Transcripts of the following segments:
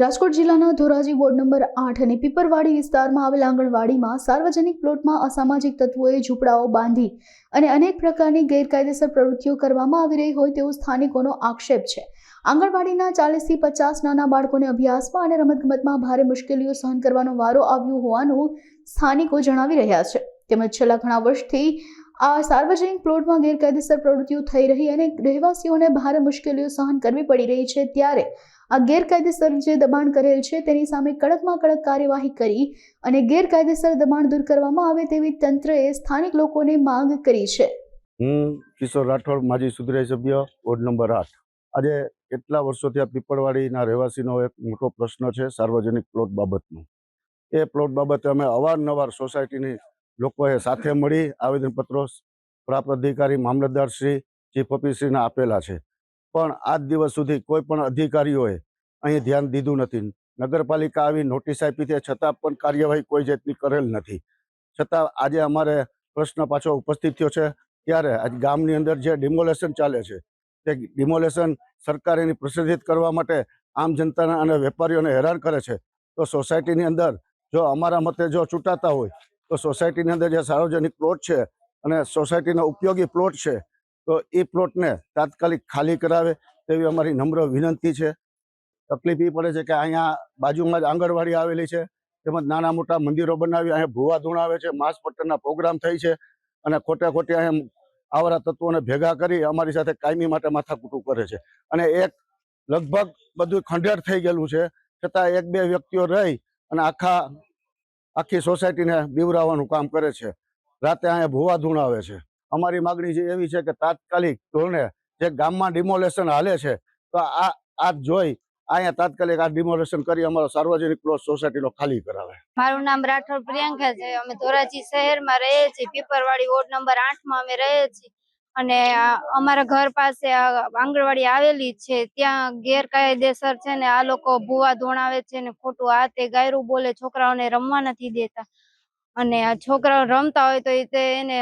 રાજકોટ જિલ્લાના Dhoraji ward number 8 અને પીપરવાડી વિસ્તારમાં આવેલ આંગણવાડીમાં સાર્વજનિક પ્લોટમાં અસામાજિક તત્વોએ ઝૂંપડાઓ બાંધી અને અનેક પ્રકારની ગેરકાયદેસર પ્રવૃત્તિઓ કરવામાં આવી રહી હોય તેવો સ્થાનિકોનો આક્ષેપ છે। આંગણવાડીના 40 થી 50 નાના બાળકોને અભ્યાસમાં અને રમતગમતમાં ભારે મુશ્કેલીઓ સહન કરવાનો વારો આવ્યો હોવાનું સ્થાનિકો જણાવી રહ્યા છે। તેમજ છેલ્લા ઘણા વર્ષથી આ સાર્વજનિક પ્લોટમાં ગેરકાયદેસર પ્રવૃત્તિઓ થઈ રહી અને રહેવાસીઓને ભારે મુશ્કેલીઓ સહન કરવી પડી રહી છે, ત્યારે આ ગેરકાયદેસર જે દબાણ કરેલ છે તેની સામે કડકમાં કડક કાર્યવાહી કરી અને ગેરકાયદેસર દબાણ દૂર કરવામાં આવે તેવી તંત્રએ સ્થાનિક લોકોને માંગ કરી છે। હું કિશોર રાઠોડ, માજી સુધરાઈ સભ્ય, વોર્ડ નંબર 8। આજે કેટલા વર્ષોથી આ પીપળવાડીના રહેવાસીનો એક મોટો પ્રશ્ન છે સાર્વજનિક પ્લોટ બાબતનો। એ પ્લોટ બાબતે અમે અવારનવાર સોસાયટીની લોકોએ સાથે મળી આવેદનપત્રો પ્રાપ્ત અધિકારી મામલતદારશ્રી, ચીફ ઓફિસરને આપેલા છે, પણ આજ દિવસ સુધી કોઈ પણ અધિકારીઓએ અહીં ધ્યાન દીધું નથી। નગરપાલિકા આવી નોટિસ આપી છે છતાં પણ કાર્યવાહી કોઈ જાતની કરેલ નથી। છતાં આજે અમારે પ્રશ્ન પાછો ઉપસ્થિત થયો છે, ત્યારે આજ ગામની અંદર જે ડિમોલેશન ચાલે છે તે ડિમોલેશન સરકાર એની પ્રસિદ્ધિત કરવા માટે આમ જનતાને અને વેપારીઓને હેરાન કરે છે। તો સોસાયટીની અંદર જો અમારા મતે જો ચૂંટાતા હોય તો સોસાયટીની અંદર જે સાર્વજનિક પ્લોટ છે અને સોસાયટીનો ઉપયોગી પ્લોટ છે તો એ પ્લોટને તાત્કાલિક ખાલી કરાવે તેવી અમારી નમ્ર વિનંતી છે। તકલીફ એ પડે છે કે અહીંયા બાજુમાં જ આંગણવાડી આવેલી છે, તેમજ નાના મોટા મંદિરો બનાવી અહીંયા ભૂવા ધૂણાવે છે, માંસ મટનના પ્રોગ્રામ થાય છે અને ખોટે ખોટી અહીંયા આવારા તત્વોને ભેગા કરી અમારી સાથે કાયમી માટે માથાકૂટું કરે છે। અને એક લગભગ બધું ખંડેર થઈ ગયેલું છે, છતાં એક બે વ્યક્તિઓ રહી અને આખી સોસાયટીને બીવરાવવાનું કામ કરે છે। રાતે અહીંયા ભૂવા ધૂણાવે છે। અમારી માગણી છે એવી છે કે તાત્કાલિક ધોરણે જે ગામમાં ડિમોલેશન હાલે છે તો આ જોઈ અહીંયા તાત્કાલિક આ ડિમોલેશન કરી અમારો સાર્વજનિક પ્લોટ સોસાયટીનો ખાલી કરાવે। મારું નામ રાઠોડ પ્રિયંકા છે। અમે ધોરાજી શહેરમાં રહીએ છીએ, પીપરવાડી વોર્ડ નંબર 8 માં અમે રહીએ છીએ અને અમારા ઘર પાસે આંગણવાડી આવેલી છે, ત્યાં ગેરકાયદેસર છે ને આ લોકો ભૂવા ધોણાવે છે ને ખોટું હાથે ગાયરું બોલે, છોકરાઓને રમવા નથી દેતા અને આ છોકરાઓ રમતા હોય તો એને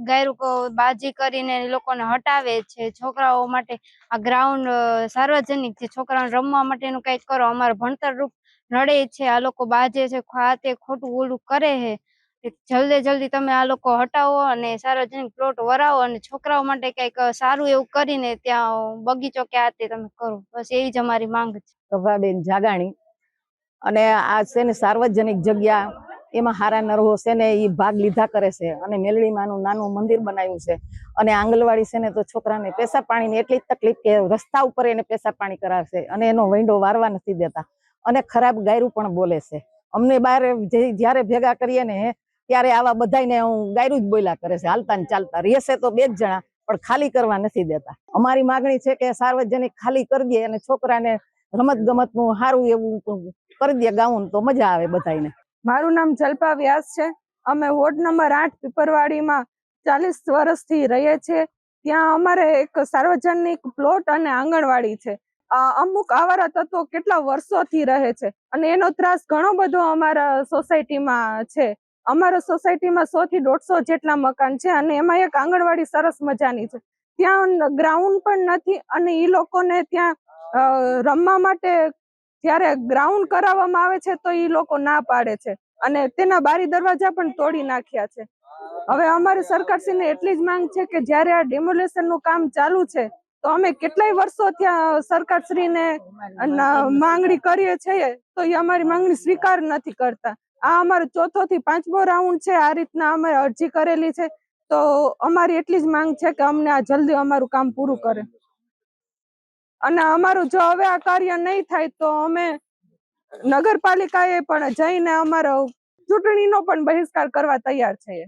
ગાયરું બાજી કરીને એ લોકોને હટાવે છે। છોકરાઓ માટે આ ગ્રાઉન્ડ સાર્વજનિક છે, છોકરાઓને રમવા માટેનું કંઈક કરો, અમારું ભણતર રૂપ નડે છે, આ લોકો બાજે છે, હાથે ખોટું ઓલું કરે છે। જલ્દી તમે આ લોકો હટાવો અને સાર્વજનિક પ્લોટ વરાવો અને છોકરાઓ માટે કંઈક સારું એવું કરીને ત્યાં બગીચો કે આ તે તમે કરો, બસ એવી જ અમારી માંગ છે। પ્રભાબેન જાગાણી। અને આ છે ને સાર્વજનિક જગ્યા એમાં હારા નરહો છે ને એ ભાગ લીધા કરે છે અને મેલડીમાંનું નાનું મંદિર બનાવ્યું છે અને આંગણવાડી છે ને તો છોકરાને પેશાબ પાણીની એટલી તકલીફ કે રસ્તા ઉપર એને પેશાબ પાણી કરાવશે અને એનો વૈંડો વારવા નથી દેતા અને ખરાબ ગાયરું પણ બોલે છે। અમને બહાર જ્યારે ભેગા કરીએ ને ત્યારે આવા બધાને હું ગાયરું જ બોલ્યા કરે છે, હાલતા ને ચાલતા રહેશે તો 2 જણા પણ ખાલી કરવા નથી દેતા। અમારી માગણી છે કે સાર્વજનિક ખાલી કરી દે અને છોકરાને રમત ગમતનું સારું એવું કરી દે ગાઉન તો મજા આવે બધાને। મારું નામ જલ્પા વ્યાસ છે। અમે વોર્ડ નંબર 8 પીપરવાડીમાં 40 વર્ષથી રહીએ છીએ। ત્યાં અમારે એક સાર્વજનિક પ્લોટ અને આંગણવાડી છે। અમુક આવારા તત્વો કેટલા વર્ષોથી રહે છે અને એનો ત્રાસ ઘણો બધો અમારા સોસાયટીમાં છે। અમારા સોસાયટીમાં 100 થી 150 જેટલા મકાન છે અને એમાં એક આંગણવાડી સરસ મજાની છે। ત્યાં ગ્રાઉન્ડ પણ નથી અને એ લોકોને ત્યાં રમવા માટે જ્યારે ગ્રાઉન્ડ કરાવવામાં આવે છે તો એ લોકો ના પાડે છે અને તેના બારી દરવાજા પણ તોડી નાખ્યા છે। હવે અમારી સરકારશ્રીને એટલી જ માંગ છે કે જ્યારે આ ડેમોલેશનનું કામ ચાલુ છે તો અમે કેટલાય વર્ષો ત્યાં સરકારશ્રીને માંગણી કરીએ છીએ તો એ અમારી માંગણી સ્વીકાર નથી કરતા। આ અમારો 4થો થી 5મો રાઉન્ડ છે, આ રીતના અમે અરજી કરેલી છે, તો અમારી એટલી જ માંગ છે કે અમને આ જલ્દી અમારું કામ પૂરું કરે અને અમારું જો હવે આ કાર્ય નહીં થાય તો અમે નગરપાલિકાએ પણ જઈને અમારો ચૂંટણીનો પણ બહિષ્કાર કરવા તૈયાર છીએ।